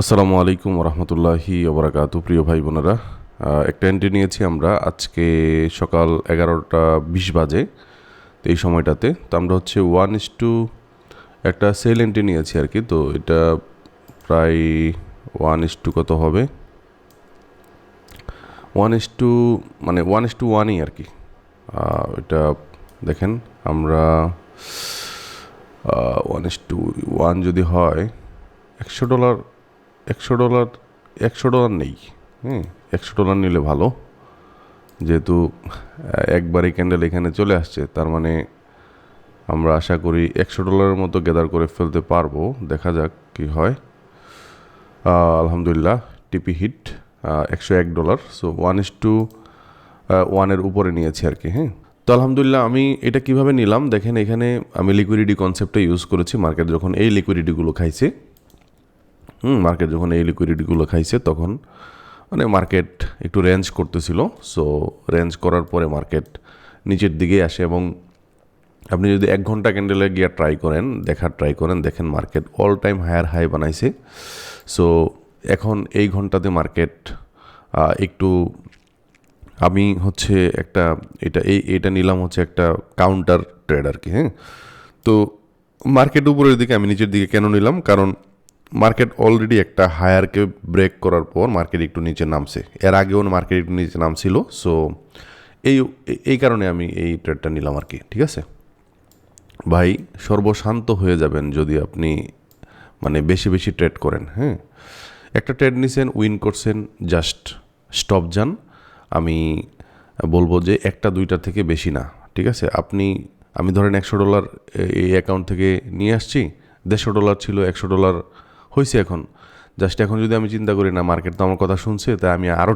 আসসালামু আলাইকুম রহমতুল্লাহি ওবরাকাতু। প্রিয় ভাই বোনেরা, একটা এন্ট্রি নিয়েছি আমরা আজকে সকাল 11:20 বাজে। তো এই সময়টাতে তো আমরা হচ্ছে 1:2 একটা সেল এন্ট্রি নিয়েছি আর কি। তো এটা প্রায় 1:2 কত হবে, 1:2 মানে 1:1ই আর কি। এটা দেখেন আমরা 1:1 যদি হয় $100, $100, $100 নেই। হুম, $100 নিলে ভালো, যেহেতু একবারই ক্যান্ডেল এখানে চলে আসছে, তার মানে আমরা আশা করি $100 মতো গ্যাদার করে ফেলতে পারবো। দেখা যাক কি হয়। আলহামদুলিল্লাহ টিপি হিট $101। সো 1:1 উপরে নিয়েছি আর কি। হ্যাঁ, তো আলহামদুলিল্লাহ আমি এটা কিভাবে নিলাম দেখেন, এখানে আমি লিকুইডিটি কনসেপ্টটা ইউজ করেছি। মার্কেট যখন এই লিকুইডিটিগুলো খাইছে, মার্কেট যখন এই লিকুইডিটিগুলো খাইছে তখন মানে মার্কেট একটু রেঞ্জ করতেছিল। সো রেঞ্জ করার পরে মার্কেট নিচের দিকে আসে এবং আপনি যদি 1 ঘন্টা ক্যান্ডেলে গিয়ে ট্রাই করেন দেখেন market all time higher high বানাইছে। সো এখন এই ঘন্টাতে মার্কেট একটু আমি হচ্ছে একটা এটা নিলাম হচ্ছে একটা কাউন্টার ট্রেড আর কি। হ্যাঁ, তো মার্কেট উপরের দিকে আমি নিচের দিকে কেন নিলাম, কারণ মার্কেট অলরেডি একটা হায়ারকে ব্রেক করার পর মার্কেট একটু নিচে নামছে, এর আগেও মার্কেট একটু নিচে নামছিল। সো এই এই কারণে আমি এই ট্রেডটা নিলাম আর কি। ঠিক আছে ভাই, সর্বশান্ত হয়ে যাবেন যদি আপনি মানে বেশি বেশি ট্রেড করেন। হ্যাঁ, একটা ট্রেড নিছেন, উইন করছেন, জাস্ট স্টপ যান। আমি বলবো যে একটা দুইটা থেকে বেশি না। ঠিক আছে, আমি ধরেন $100 এই অ্যাকাউন্ট থেকে নিয়ে আসছি, $150 ছিল, $100 হয়েছে এখন। জাস্ট এখন যদি আমি চিন্তা করি না মার্কেট তো আমার কথা শুনছে, তাই আমি আরও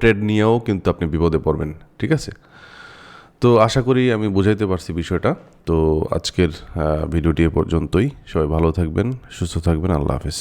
ট্রেড নিয়েও কিন্তু আপনি বিপদে পড়বেন। ঠিক আছে, তো আশা করি আমি বুঝাইতে পারছি বিষয়টা। তো আজকের ভিডিওটি এ পর্যন্তই। সবাই ভালো থাকবেন, সুস্থ থাকবেন। আল্লাহ হাফেজ।